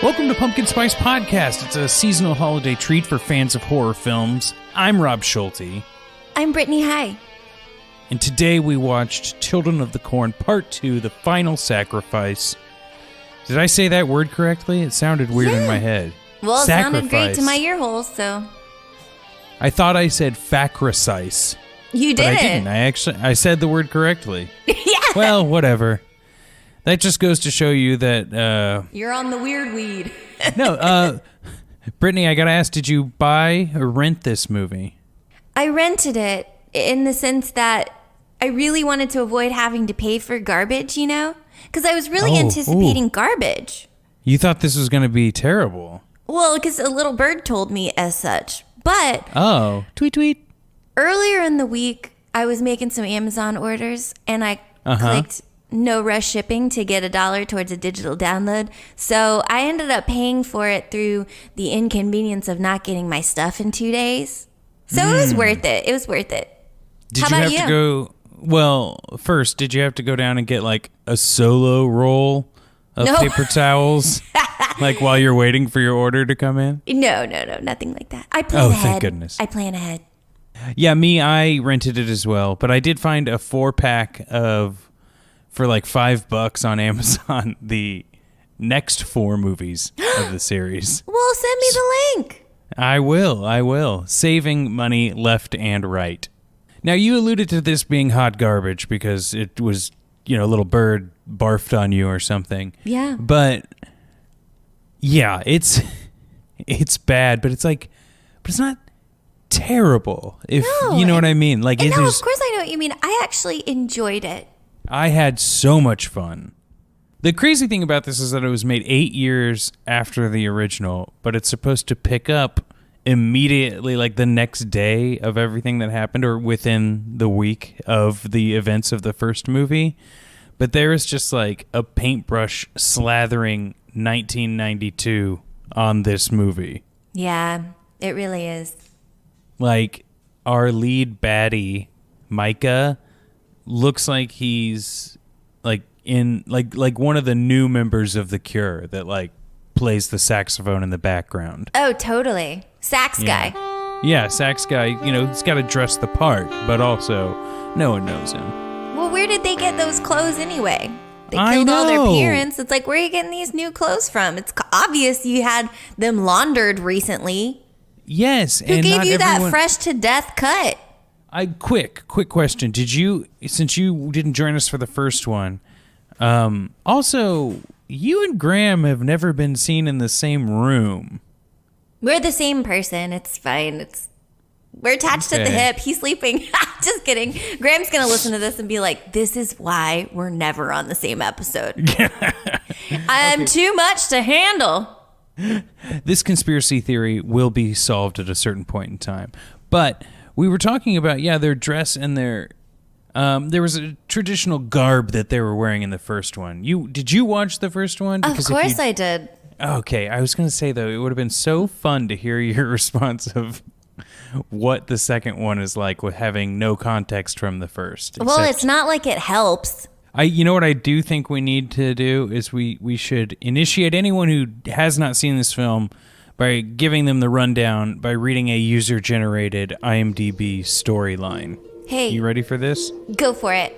Welcome to Pumpkin Spice Podcast. It's a seasonal holiday treat for fans of horror films. I'm Rob Schulte. I'm Brittany High. And today we watched Children of the Corn Part 2, The Final Sacrifice. Did I say that word correctly? It sounded weird in my head. Well, it sounded great to my ear holes, so... I thought I said facricice. You did. But I didn't. I said the word correctly. Yeah. Well, whatever. That just goes to show you that... You're on the weird weed. No, Brittany, I gotta ask, did you buy or rent this movie? I rented it in the sense that I really wanted to avoid having to pay for garbage, you know? Because I was really anticipating garbage. You thought this was going to be terrible. Well, because a little bird told me as such. But... Oh, tweet, tweet. Earlier in the week, I was making some Amazon orders, and I clicked... no rush shipping to get $1 towards a digital download. So I ended up paying for it through the inconvenience of not getting my stuff in 2 days. So it was worth it. It was worth it. How about you? To go? Well, first, did you have to go down and get like a solo roll of paper towels, like while you're waiting for your order to come in? No, nothing like that. I plan ahead. Thank goodness. I plan ahead. Yeah, I rented it as well, but I did find a 4-pack for like $5 on Amazon, the next 4 movies of the series. Well, send me the link. I will. Saving money left and right. Now, you alluded to this being hot garbage because it was, a little bird barfed on you or something. Yeah. But, yeah, it's bad, but it's not terrible, if you know what I mean. Like, of course I know what you mean. I actually enjoyed it. I had so much fun. The crazy thing about this is that it was made 8 years after the original, but it's supposed to pick up immediately, like the next day of everything that happened, or within the week of the events of the first movie. But there is just like a paintbrush slathering 1992 on this movie. Yeah, it really is. Like, our lead baddie, Micah, looks like he's like in like one of the new members of The Cure that like plays the saxophone in the background. Oh, totally. Sax Guy. Yeah, Sax Guy. He's got to dress the part, but also no one knows him. Well, where did they get those clothes anyway? They killed all their parents. It's like, where are you getting these new clothes from? It's obvious you had them laundered recently. Yes. Who gave you that fresh to death cut? Quick question. Since you didn't join us for the first one, also, you and Graham have never been seen in the same room. We're the same person. It's fine. We're attached at the hip. He's sleeping. Just kidding. Graham's going to listen to this and be like, this is why we're never on the same episode. I'm too much to handle. This conspiracy theory will be solved at a certain point in time. But... we were talking about, their dress and their... there was a traditional garb that they were wearing in the first one. Did you watch the first one? Because of course I did. Okay, I was going to say, though, it would have been so fun to hear your response of what the second one is like with having no context from the first. Well, it's not like it helps. You know what I do think we need to do is we should initiate anyone who has not seen this film by giving them the rundown by reading a user-generated IMDb storyline. Hey. You ready for this? Go for it.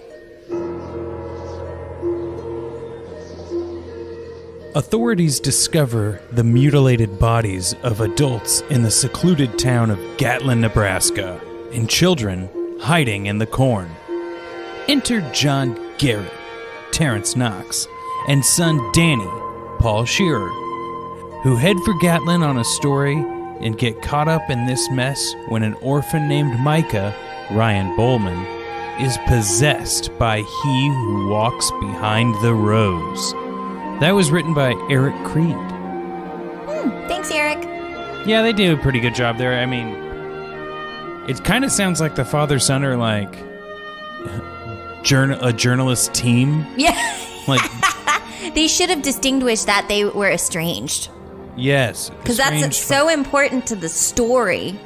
Authorities discover the mutilated bodies of adults in the secluded town of Gatlin, Nebraska, and children hiding in the corn. Enter John Garrett, Terrence Knox, and son Danny, Paul Shearer, who head for Gatlin on a story and get caught up in this mess when an orphan named Micah, Ryan Bowman, is possessed by he who walks behind the rose. That was written by Eric Creed. Thanks, Eric. Yeah, they did a pretty good job there. I mean, it kind of sounds like the father-son are like a journalist team. Yeah. Like they should have distinguished that they were estranged. Yes. Because that's so important to the story.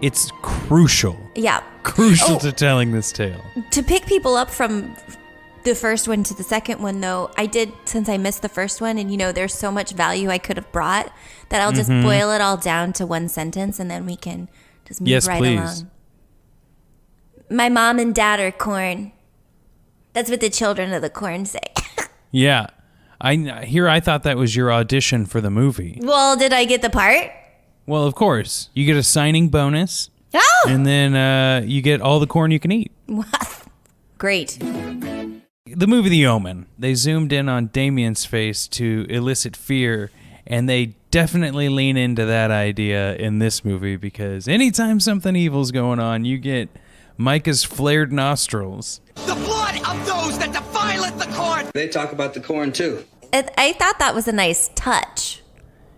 It's crucial. Yeah. Crucial to telling this tale. To pick people up from the first one to the second one, though, I did, since I missed the first one, and there's so much value I could have brought, that I'll just boil it all down to one sentence, and then we can just move along. My mom and dad are corn. That's what the children of the corn say. Yeah. I thought that was your audition for the movie. Well, did I get the part? Well, of course. You get a signing bonus. Oh! And then you get all the corn you can eat. Great. The movie The Omen. They zoomed in on Damien's face to elicit fear, and they definitely lean into that idea in this movie, because anytime something evil's going on, you get Micah's flared nostrils. The blood of those that defileth the corn! They talk about the corn, too. I thought that was a nice touch,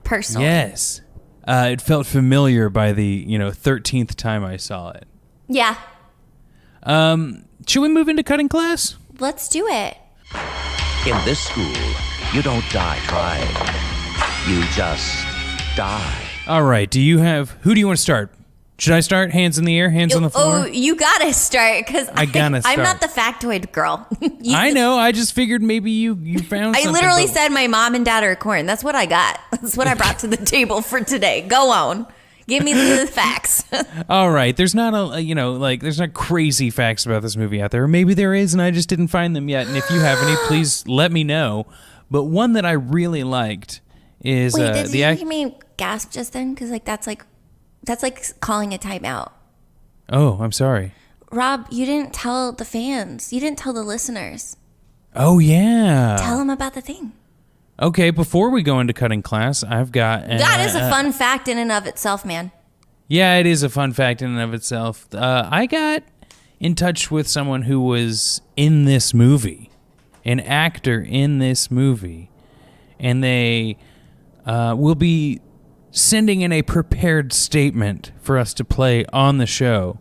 personally. Yes. It felt familiar by the 13th time I saw it. Yeah. Should we move into cutting class? Let's do it. In this school, you don't die trying. You just die. All right. Who do you want to start? Should I start? Hands in the air, hands on the floor? Oh, you gotta start, because I'm not the factoid girl. I know. I just figured maybe you found something. I literally said my mom and dad are corn. That's what I got. That's what I brought to the table for today. Go on. Give me the facts. All right. There's not there's not crazy facts about this movie out there. Or maybe there is, and I just didn't find them yet. And if you have any, please let me know. But one that I really liked is Wait, did you hear me gasp just then? Because that's like calling a timeout. Oh, I'm sorry. Rob, you didn't tell the fans. You didn't tell the listeners. Oh, yeah. Tell them about the thing. Okay, before we go into cutting class, I've got... that is a fun fact in and of itself, man. Yeah, it is a fun fact in and of itself. I got in touch with someone who was in this movie, an actor in this movie, and they will be sending in a prepared statement for us to play on the show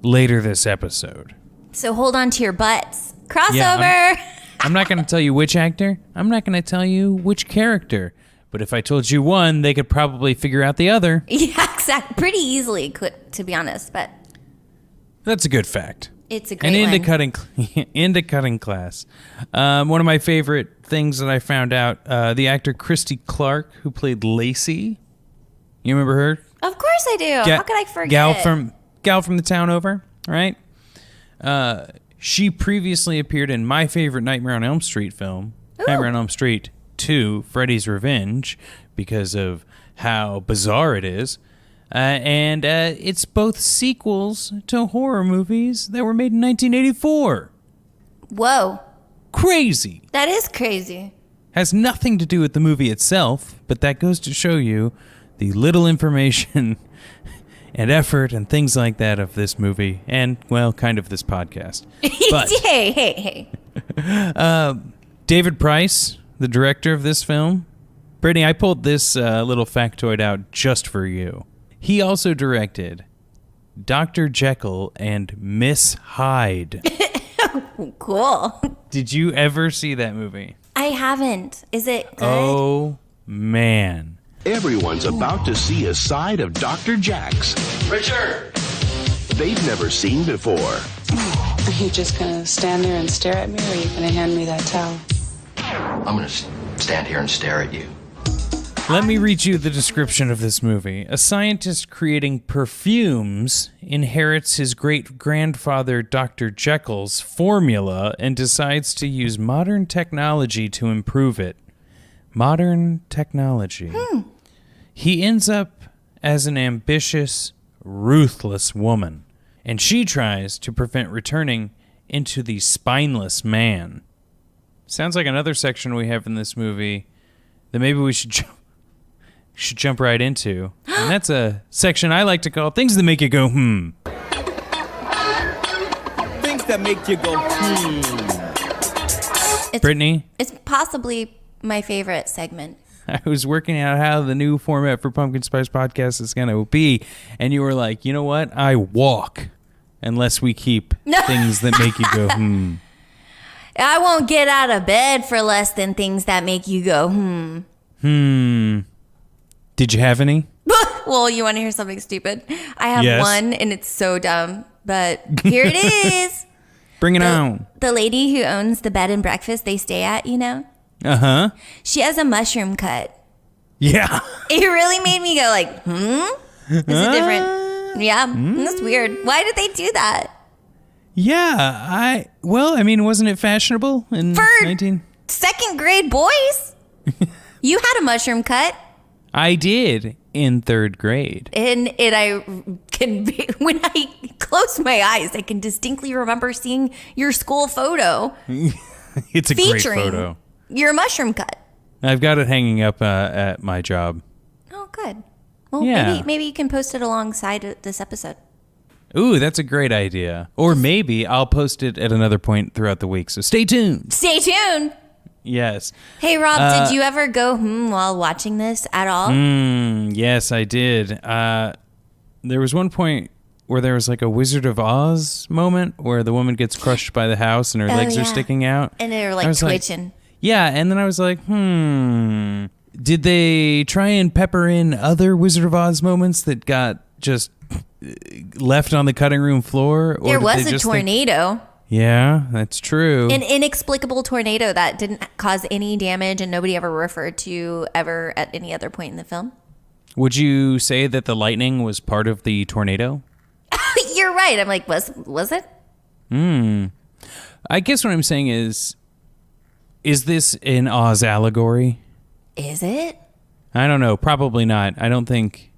later this episode. So hold on to your butts. Crossover! Yeah, I'm not going to tell you which actor. I'm not going to tell you which character. But if I told you one, they could probably figure out the other. Yeah, exactly. Pretty easily, to be honest. But that's a good fact. It's a great one. And into cutting class. One of my favorite things that I found out, the actor Christy Clark, who played Lacey. You remember her? Of course I do. How could I forget? Gal from the town over, right? She previously appeared in my favorite Nightmare on Elm Street film, Ooh. Nightmare on Elm Street 2, Freddy's Revenge, because of how bizarre it is. And it's both sequels to horror movies that were made in 1984. Whoa. Crazy. That is crazy. Has nothing to do with the movie itself, but that goes to show you the little information and effort and things like that of this movie, and, well, kind of this podcast. But, hey. David Price, the director of this film. Brittany, I pulled this little factoid out just for you. He also directed Dr. Jekyll and Miss Hyde. Cool. Did you ever see that movie? I haven't. Is it good? Oh, man. Everyone's about to see a side of Dr. Jax Richard! they've never seen before. Are you just gonna stand there and stare at me, or are you gonna hand me that towel? I'm gonna stand here and stare at you. Let me read you the description of this movie. A scientist creating perfumes inherits his great-grandfather Dr. Jekyll's formula and decides to use modern technology to improve it. Modern technology. He ends up as an ambitious, ruthless woman, and she tries to prevent returning into the spineless man. Sounds like another section we have in this movie that maybe we should jump right into. And that's a section I like to call Things That Make You Go, hmm. Things that make you go, Brittany? It's possibly my favorite segment. I was working out how the new format for Pumpkin Spice Podcast is going to be, and you were like, you know what? I walk unless we keep things that make you go, hmm. I won't get out of bed for less than things that make you go, Did you have any? Well, you want to hear something stupid? I have Yes. one, and it's so dumb, but here it is. Bring it on. The lady who owns the bed and breakfast they stay at, you know? Uh-huh. She has a mushroom cut. Yeah. It really made me go like, Is it different? Yeah, that's weird. Why did they do that? Yeah, wasn't it fashionable in For 19? Second grade boys? You had a mushroom cut. I did in third grade. And when I close my eyes, I can distinctly remember seeing your school photo. It's a great photo. Your mushroom cut. I've got it hanging up at my job. Oh, good. Well, Yeah. maybe you can post it alongside this episode. Ooh, that's a great idea. Or maybe I'll post it at another point throughout the week. So stay tuned. Stay tuned. Yes. Hey, Rob, did you ever go while watching this at all? Yes, I did. There was one point where there was like a Wizard of Oz moment where the woman gets crushed by the house and her legs are sticking out. And they're like twitching. Yeah, and then I was like, did they try and pepper in other Wizard of Oz moments that got just left on the cutting room floor? Or there was a tornado. Yeah, that's true. An inexplicable tornado that didn't cause any damage and nobody ever referred to ever at any other point in the film. Would you say that the lightning was part of the tornado? You're right. I'm like, was it? I guess what I'm saying is this an Oz allegory? Is it? I don't know. Probably not. I don't think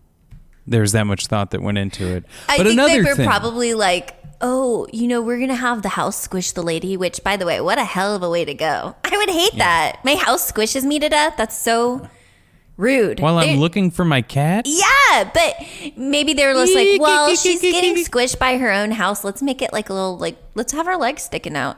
there's that much thought that went into it. I But think another they were thing, probably like, oh, we're going to have the house squish the lady, which, by the way, what a hell of a way to go. I would hate that. My house squishes me to death. That's so rude. while I'm looking for my cat? Yeah, but maybe they were just like, well, she's getting squished by her own house. Let's make it like a little, let's have her legs sticking out.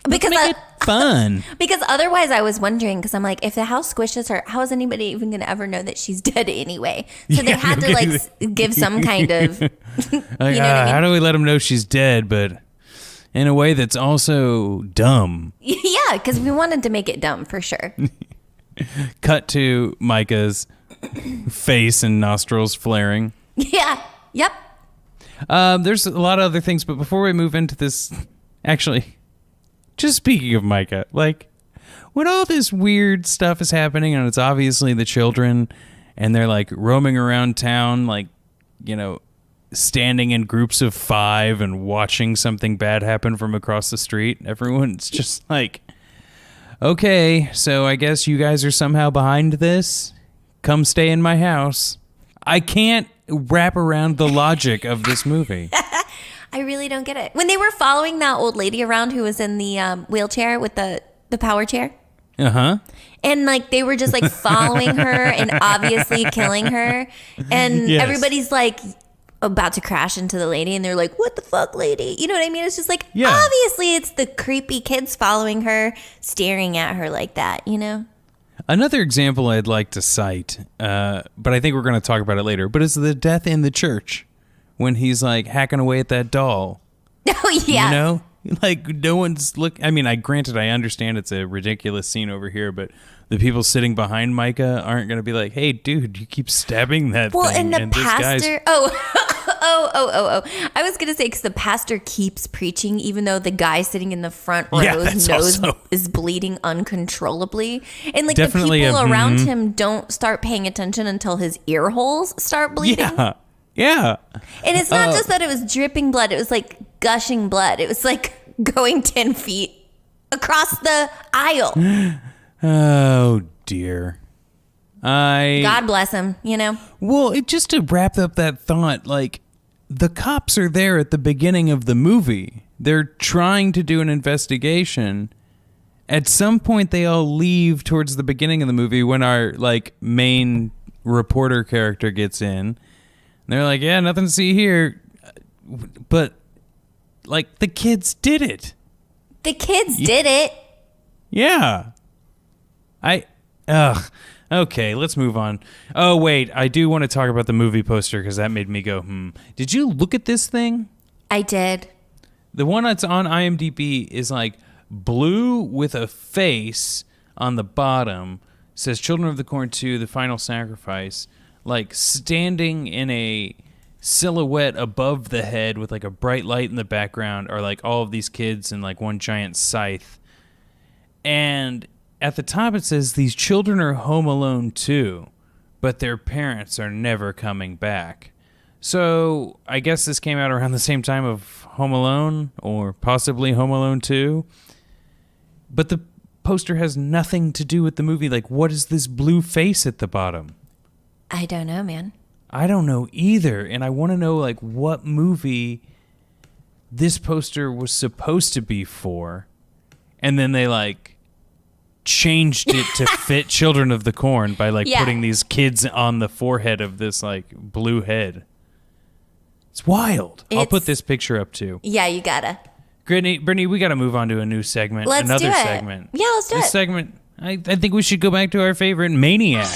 Because Make it fun. Because otherwise I was wondering, because I'm like, if the house squishes her, how is anybody even going to ever know that she's dead anyway? So they had to give some kind of, you know what I mean? How do we let them know she's dead, but in a way that's also dumb? Yeah, because we wanted to make it dumb for sure. Cut to Micah's face and nostrils flaring. Yeah. Yep. There's a lot of other things, but before we move into this, actually, just speaking of Micah, when all this weird stuff is happening and it's obviously the children and they're roaming around town, standing in groups of 5 and watching something bad happen from across the street, everyone's just like, okay, so I guess you guys are somehow behind this. Come stay in my house. I can't wrap around the logic of this movie. I really don't get it. When they were following that old lady around who was in the wheelchair with the power chair. Uh-huh. And they were just following her and obviously killing her. And Yes. everybody's about to crash into the lady and they're like, what the fuck, lady? You know what I mean? It's just Yeah. obviously it's the creepy kids following her, staring at her like that, you know? Another example I'd like to cite, but I think we're going to talk about it later, but it's the death in the church when he's hacking away at that doll. Oh, yeah. You know? No one's granted, I understand it's a ridiculous scene over here, but the people sitting behind Micah aren't going to be like, hey, dude, you keep stabbing that Well, thing. and the this guy's- pastor, oh. I was going to say, because the pastor keeps preaching, even though the guy sitting in the front Yeah, row's that's nose also- is bleeding uncontrollably. And the Definitely people a- around him don't start paying attention until his ear holes start bleeding. Yeah. And it's not just that it was dripping blood, it was gushing blood. It was going 10 feet across the aisle. Oh, dear. God bless him, you know? Well, just to wrap up that thought, the cops are there at the beginning of the movie. They're trying to do an investigation. At some point, they all leave towards the beginning of the movie when our, main reporter character gets in. They're like, yeah, nothing to see here. But, the kids did it. The kids did it. Yeah. Okay, let's move on. Oh, wait, I do want to talk about the movie poster because that made me go, Did you look at this thing? I did. The one that's on IMDb is blue with a face on the bottom. Says Children of the Corn 2, The Final Sacrifice. Standing in a silhouette above the head with like a bright light in the background are like all of these kids and like one giant scythe. And at the top it says these children are home alone too, but their parents are never coming back. So I guess this came out around the same time of Home Alone or possibly Home Alone 2. But the poster has nothing to do with the movie. Like, what is this blue face at the bottom? I don't know, man. I don't know either. And I want to know, like, what movie this poster was supposed to be for. And then they, like, changed it to fit Children of the Corn by, like, putting these kids on the forehead of this, like, blue head. It's wild. I'll put this picture up, too. Yeah, you gotta. Brittany, we got to move on to a new segment. Let's Another do it. segment. Yeah, let's do this it. segment, I think we should go back to our favorite, Maniac.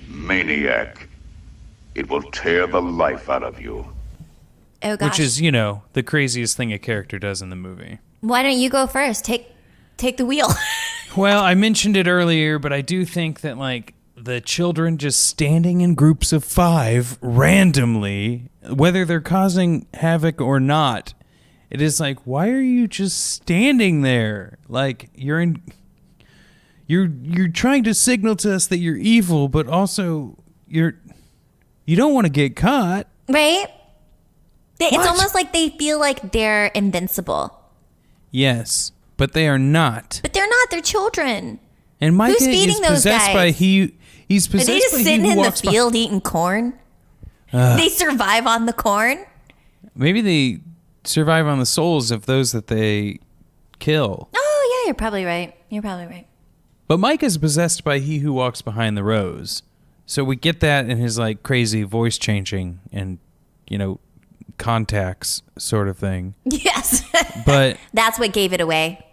Maniac. It will tear the life out of you. Oh, gosh. Which is, you know, the craziest thing a character does in the movie. Why don't you go first? Take the wheel. Well, I mentioned it earlier, but I do think that, like, the children just standing in groups of 5 randomly, whether they're causing havoc or not, it is like, why are you just standing there? Like, you're trying to signal to us that you're evil, but also you don't want to get caught. Right? It's What? almost like they feel like they're invincible. Yes, but they are not. But they're not. They're children. And Micah Who's feeding is those possessed guys? by he's Are possessed they just by he sitting who in the walks by. field eating corn? They survive on the corn? Maybe they survive on the souls of those that they kill. Oh, yeah, you're probably right. But Mike is possessed by he who walks behind the rows. So we get that in his like crazy voice changing and, you know, contacts sort of thing. Yes. But That's what gave it away.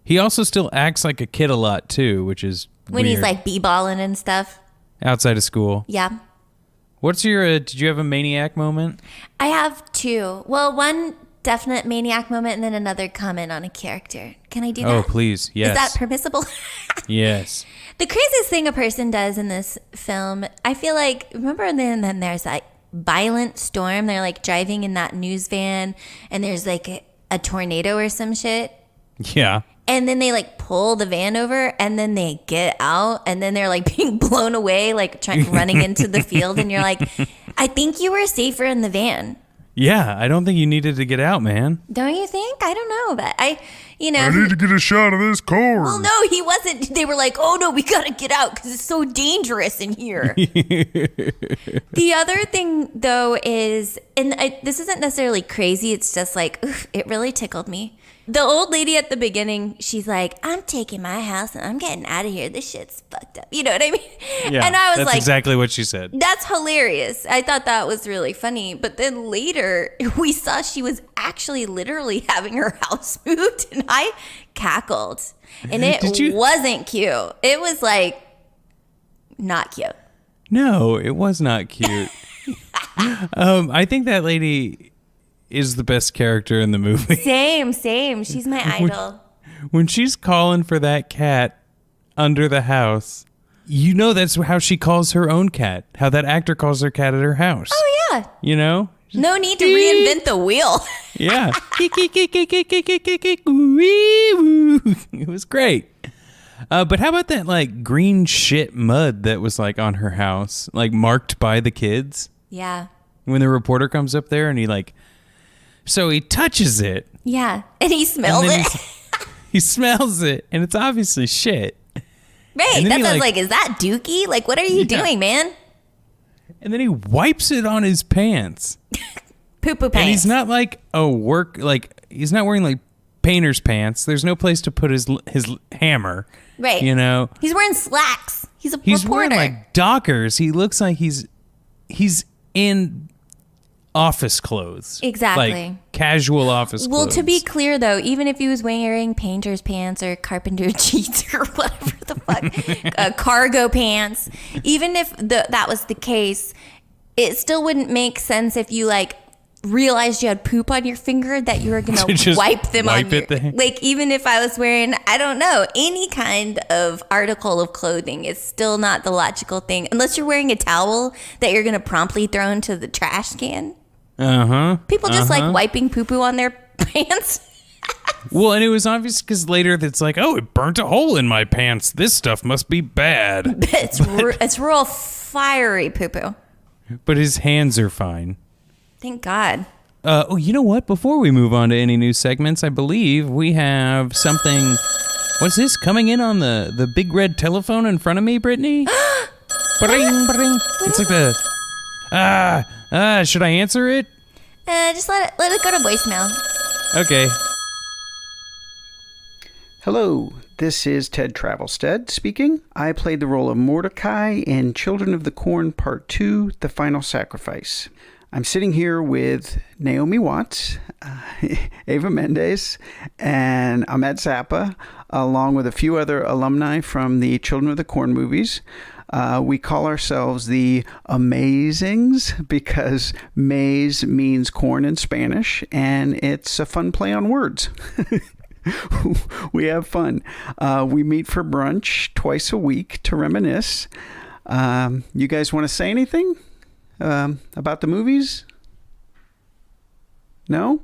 he also still acts like a kid a lot too, which is When weird. he's like b-balling and stuff. Outside of school. Yeah. What's your, did you have a Maniac moment? I have 2. Well, one definite Maniac moment and then another comment on a character. Can I do that? Oh, please. Yes. Is that permissible? Yes. The craziest thing a person does in this film, I feel like, remember and then there's that violent storm. They're like driving in that news van and there's like a tornado or some shit. Yeah. And then they like pull the van over and then they get out and then they're like being blown away, like running into the field. And you're like, I think you were safer in the van. Yeah, I don't think you needed to get out, man. Don't you think? I don't know, but I need to get a shot of this corn. Well, no, he wasn't. They were like, oh no, we gotta get out because it's so dangerous in here. The other thing though is, and this isn't necessarily crazy, it's just like, oof, it really tickled me. The old lady at the beginning, she's like, I'm taking my house and I'm getting out of here. This shit's fucked up. You know what I mean? Yeah, and I was that's like, exactly what she said. that's hilarious. I thought that was really funny. But then later, we saw she was actually literally having her house moved, and I cackled. And it wasn't cute. It was like, not cute. No, it was not cute. I think that lady is the best character in the movie. Same. She's my idol. When she's calling for that cat under the house, you know that's how she calls her own cat. How that actor calls her cat at her house. Oh, yeah. You know? No need to reinvent the wheel. Yeah. It was great. But how about that like green shit mud that was like on her house, like marked by the kids? Yeah. When the reporter comes up there and he like, so he touches it. Yeah. And he smells and then it. He smells it, and it's obviously shit. Right. And then That's he, what I was like- like, is that Dookie? Like, what are you doing, man? And then he wipes it on his pants. Poo-poo pants. And he's not like he's not wearing like painter's pants. There's no place to put his hammer. Right. You know? He's wearing slacks. He's a He's reporter. wearing like Dockers. He looks like he's in office clothes. Exactly. Like casual office Well, clothes. to be clear, though, even if he was wearing painter's pants or carpenter jeans or whatever the fuck, cargo pants, even if that was the case, it still wouldn't make sense if you like realized you had poop on your finger that you were going to wipe them on your... Like, even if I was wearing, I don't know, any kind of article of clothing, it's still not the logical thing. Unless you're wearing a towel that you're going to promptly throw into the trash can. People just like wiping poo-poo on their pants. Well, and it was obvious because later it's like, oh, it burnt a hole in my pants. This stuff must be bad. It's real fiery poo-poo. But his hands are fine. Thank God. You know what? Before we move on to any new segments, I believe we have something. What's this coming in on the big red telephone in front of me, Brittany? Bring, bring. It's like the. Should I answer it? Just let it go to voicemail. Okay. Hello, this is Ted Travelstead speaking. I played the role of Mordecai in Children of the Corn Part 2, The Final Sacrifice. I'm sitting here with Naomi Watts, Ava Mendes, and Ahmed Zappa, along with a few other alumni from the Children of the Corn movies. We call ourselves the Amazings because maize means corn in Spanish, and it's a fun play on words. We have fun. We meet for brunch twice a week to reminisce. You guys want to say anything about the movies? No?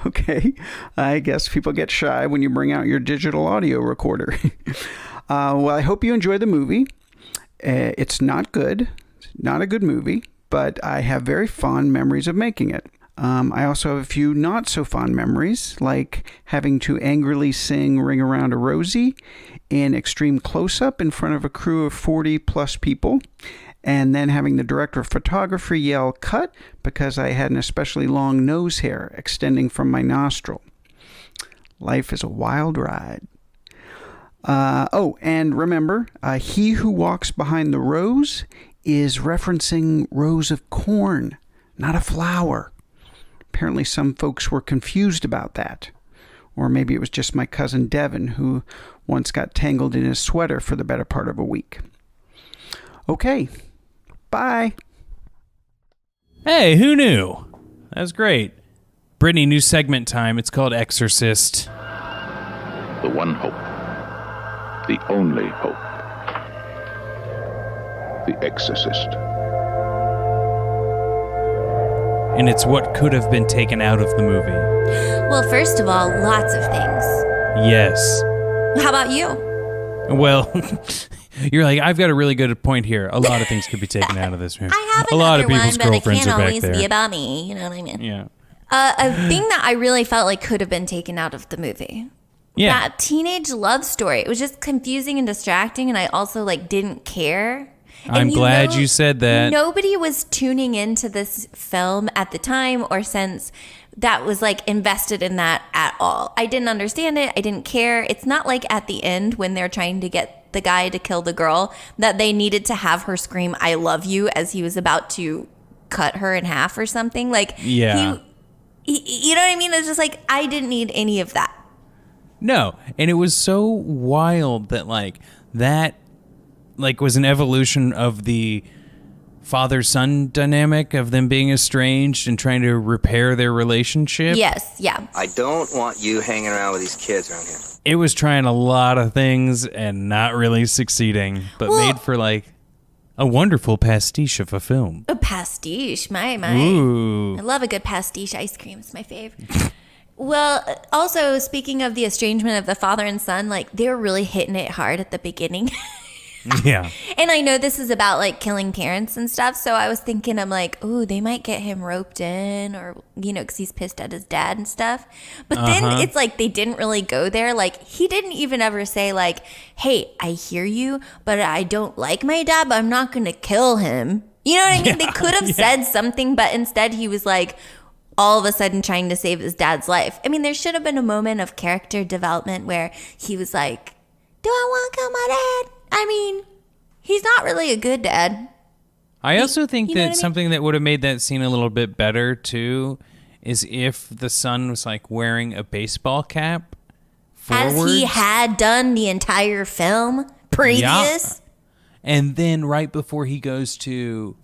Okay. I guess people get shy when you bring out your digital audio recorder. Well, I hope you enjoy the movie. It's not good. It's not a good movie, but I have very fond memories of making it. I also have a few not so fond memories, like having to angrily sing Ring Around a Rosie in extreme close-up in front of a crew of 40 plus people, and then having the director of photography yell cut because I had an especially long nose hair extending from my nostril. Life is a wild ride. And remember, he who walks behind the rose is referencing rows of corn, not a flower. Apparently some folks were confused about that. Or maybe it was just my cousin Devin, who once got tangled in his sweater for the better part of a week. Okay, bye. Hey, who knew? That's great. Brittany, new segment time. It's called Exorcist. The one hope. The only hope. The Exorcist. And it's what could have been taken out of the movie. Well, first of all, lots of things. Yes. How about you? Well, you're like, I've got a really good point here. A lot of things could be taken out of this movie. I have a lot of people's one, but girlfriends it can't are back always there. be about me. You know what I mean? Yeah. A thing that I really felt like could have been taken out of the movie. Yeah. That teenage love story. It was just confusing and distracting, and I also didn't care. I'm glad you said that. Nobody was tuning into this film at the time or since that was invested in that at all. I didn't understand it. I didn't care. It's not like at the end when they're trying to get the guy to kill the girl that they needed to have her scream, "I love you," as he was about to cut her in half or something. Yeah. You know what I mean? It's just I didn't need any of that. No. And it was so wild that that was an evolution of the father-son dynamic of them being estranged and trying to repair their relationship. Yes, yeah. I don't want you hanging around with these kids around here. It was trying a lot of things and not really succeeding, but made for a wonderful pastiche of a film. A pastiche, my. Ooh. I love a good pastiche ice cream. It's my favorite. Well, also, speaking of the estrangement of the father and son, they were really hitting it hard at the beginning. Yeah. And I know this is about killing parents and stuff, so I was thinking, I'm ooh, they might get him roped in, or because he's pissed at his dad and stuff. But then it's they didn't really go there. He didn't even ever say hey, I hear you, but I don't like my dad, but I'm not gonna kill him. You know what I mean? Yeah. They could have said something, but instead he was all of a sudden trying to save his dad's life. I mean, there should have been a moment of character development where he was do I want to kill my dad? I mean, he's not really a good dad. I also think that something something that would have made that scene a little bit better, too, is if the son was, wearing a baseball cap forwards. As he had done the entire film previous. Yeah. And then right before he goes to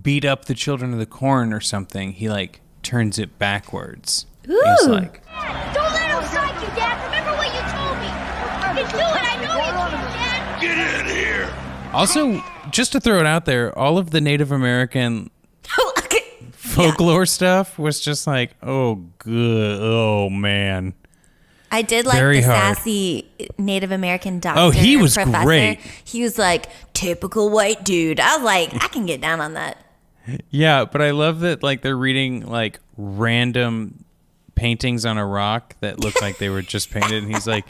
beat up the Children of the Corn or something, he like turns it backwards. Ooh. He's like, don't let him strike you, Dad. Remember what you told me. You can do it. I know you can, Dad. Get in here! also, just to throw it out there, all of the Native American folklore stuff was just like, oh, good. Oh, man. I did like Very the hard. sassy Native American doctor. Oh, he was professor. great. He was like, typical white dude. I was like, I can get down on that. Yeah, but I love that like they're reading like random paintings on a rock that look like they were just painted. And he's like,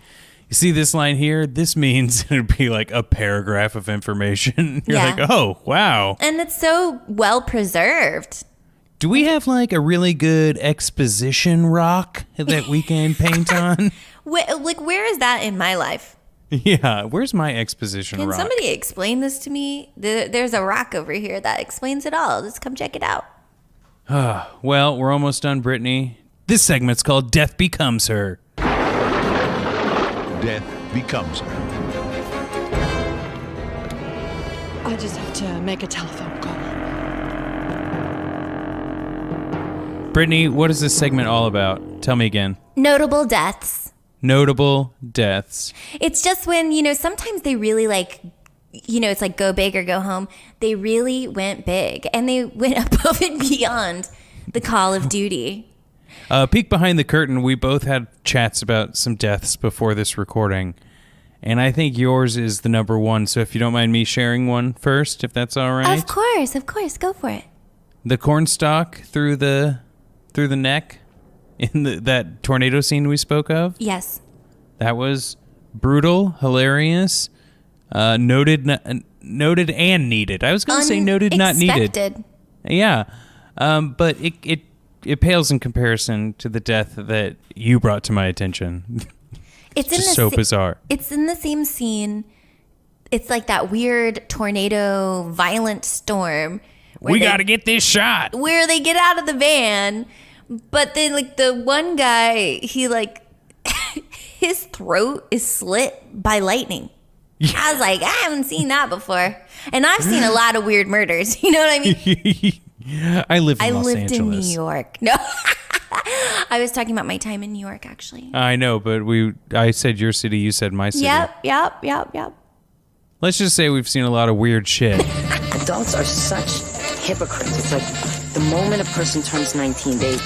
you see this line here? This means it'd be like a paragraph of information. You're Yeah. like, oh, wow. And it's so well preserved. Do we have like a really good exposition rock that we can paint on? Where is that in my life? Yeah, where's my exposition Can rock? somebody explain this to me? There's a rock over here that explains it all. Let's come check it out. Well, we're almost done, Brittany. This segment's called Death Becomes Her. Death becomes her. I just have to make a telephone call. Brittany, what is this segment all about? Tell me again. Notable deaths. Notable deaths. It's just when, sometimes they really it's like go big or go home. They really went big and they went above and beyond the call of duty. Peek behind the curtain, we both had chats about some deaths before this recording. And I think yours is the number one. So if you don't mind me sharing one first, if that's all right. Of course. Go for it. The cornstalk through the neck in that tornado scene we spoke of. Yes. That was brutal, hilarious, noted and needed. I was going to say noted, not needed. Unexpected. Yeah, but it pales in comparison to the death that you brought to my attention. It's just so bizarre. It's in the same scene. It's like that weird tornado, violent storm. We got to get this shot. Where they get out of the van, but then like the one guy, he like his throat is slit by lightning. Yeah. I was like, I haven't seen that before, and I've seen a lot of weird murders. You know what I mean? I lived in Los lived Angeles. in New York. No, I was talking about my time in New York, actually. I know, but I said your city, you said my city. Yep. Let's just say we've seen a lot of weird shit. Adults are such hypocrites. It's like the moment a person turns 19, they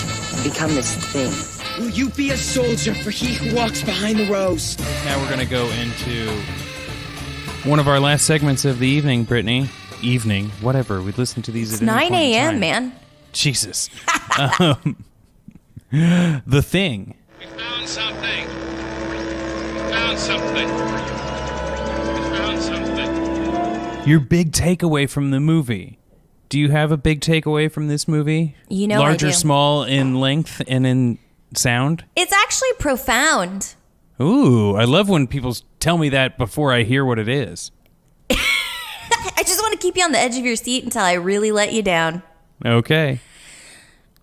become this thing. Will you be a soldier for he who walks behind the rows? Now we're going to go into one of our last segments of the evening, Brittany. Evening, whatever. We'd listen to these It's at any 9 point in a.m., time. man. Jesus. The Thing. We found something. We found something. We found something. Your big takeaway from the movie. Do you have a big takeaway from this movie? You know Large I or do. small in length and in sound? It's actually profound. Ooh, I love when people tell me that before I hear what it is. I just want to keep you on the edge of your seat until I really let you down. Okay.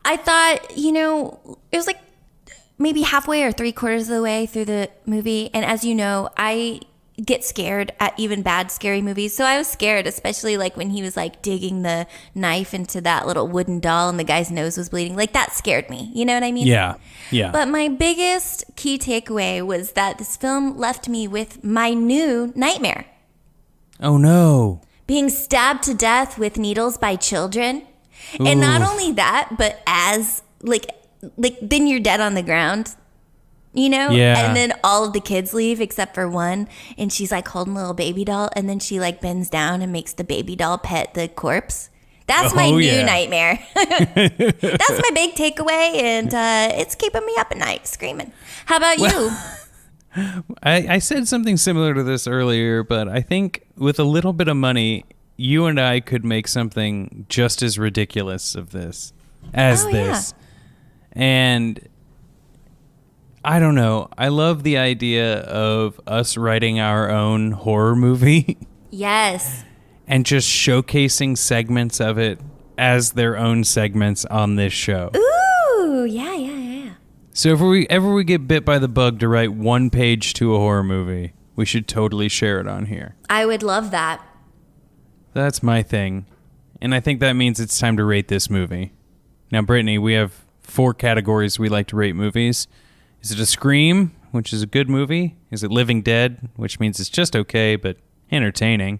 I thought, it was like maybe halfway or 3/4 of the way through the movie. And as you know, I get scared at even bad, scary movies. So I was scared, especially like when he was like digging the knife into that little wooden doll and the guy's nose was bleeding. Like that scared me. You know what I mean? Yeah. But my biggest key takeaway was that this film left me with my new nightmare. Oh, no. Being stabbed to death with needles by children. Ooh. And not only that, but as like then you're dead on the ground, Yeah. And then all of the kids leave except for one, and she's like holding a little baby doll, and then she like bends down and makes the baby doll pet the corpse. That's my new nightmare. That's my big takeaway, and it's keeping me up at night screaming. How about you? I said something similar to this earlier, but I think with a little bit of money, you and I could make something just as ridiculous of this as this. Yeah. And I don't know. I love the idea of us writing our own horror movie. Yes. And just showcasing segments of it as their own segments on this show. Ooh, yeah. So if we ever get bit by the bug to write one page to a horror movie, we should totally share it on here. I would love that. That's my thing. and I think that means it's time to rate this movie. Now, Brittany, we have 4 categories we like to rate movies. Is it a Scream, which is a good movie? Is it Living Dead, which means it's just okay, but entertaining?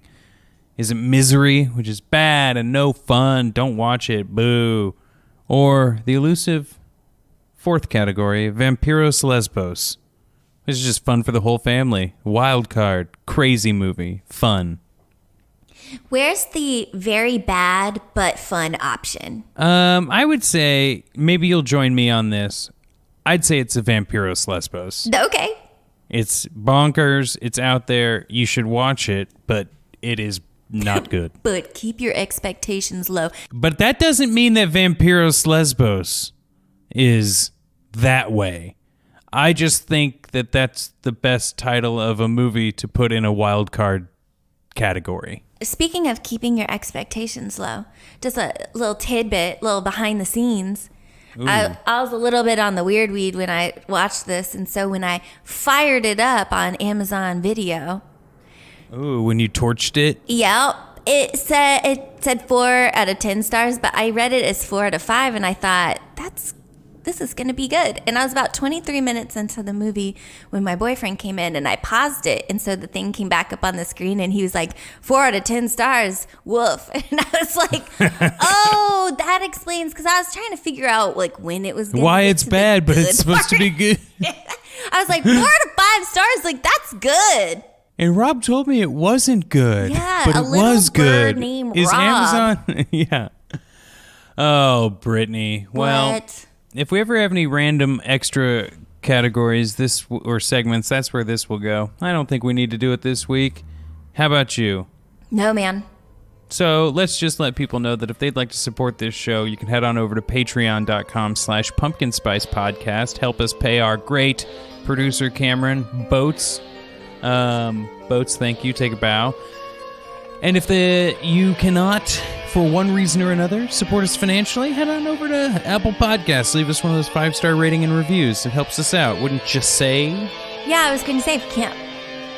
Is it Misery, which is bad and no fun, don't watch it, boo? Or the elusive 4th category, Vampiros Lesbos, which is just fun for the whole family. Wild card, crazy movie, fun. Where's the very bad but fun option? I would say, maybe you'll join me on this. I'd say it's a Vampiros Lesbos. Okay. It's bonkers. It's out there. You should watch it, but it is not good. But keep your expectations low. But that doesn't mean that Vampiros Lesbos is that way. I just think that that's the best title of a movie to put in a wild card category. Speaking of keeping your expectations low, just a little tidbit, little behind the scenes. I was a little bit on the weird weed when I watched this, and so when I fired it up on Amazon Video. Ooh, when you torched it? Yep. It said 4 out of 10 stars, but I read it as 4 out of 5, and I thought, this is going to be good. And I was about 23 minutes into the movie when my boyfriend came in, and I paused it. And so the thing came back up on the screen, and he was like, 4 out of 10 stars, woof. And I was like, oh, that explains, because I was trying to figure out like when it was going why it's bad, but it's supposed to be good. I was like, 4 out of 5 stars, like that's good. And Rob told me it wasn't good. Yeah, but a it little was good. bird named Is Rob. Amazon? Yeah. Oh, Brittany. Well, What? if we ever have any random extra categories or segments, that's where this will go. I don't think we need to do it this week. How about you? No, man. So let's just let people know that if they'd like to support this show, you can head on over to patreon.com/pumpkinspicepodcast. Help us pay our great producer, Cameron Boats. Boats, thank you. Take a bow. And if you cannot, for one reason or another, support us financially, head on over to Apple Podcasts. Leave us one of those 5-star rating and reviews. It helps us out, wouldn't you say? Yeah, I was going to say, if you can't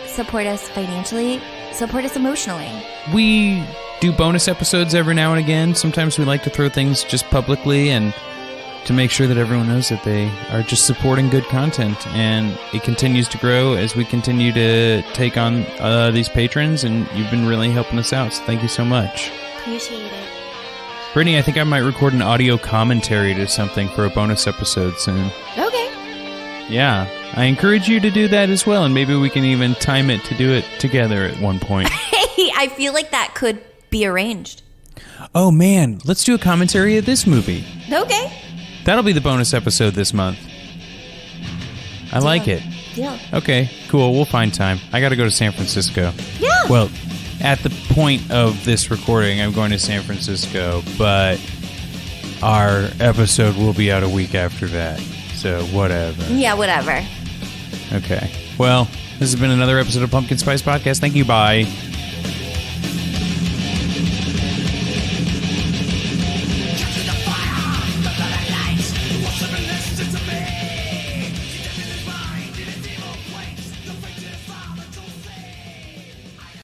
support us financially, support us emotionally. We do bonus episodes every now and again. Sometimes we like to throw things just publicly and to make sure that everyone knows that they are just supporting good content. And it continues to grow as we continue to take on these patrons, and you've been really helping us out, so thank you so much. Appreciate it. Brittany, I think I might record an audio commentary to something for a bonus episode soon. Okay. Yeah, I encourage you to do that as well, and maybe we can even time it to do it together at one point. Hey, I feel like that could be arranged. Oh man, let's do a commentary of this movie. Okay. That'll be the bonus episode this month. I like it. Yeah. Okay, cool. We'll find time. I got to go to San Francisco. Yeah. Well, at the point of this recording, I'm going to San Francisco, but our episode will be out a week after that. So, whatever. Yeah, whatever. Okay. Well, this has been another episode of Pumpkin Spice Podcast. Thank you. Bye.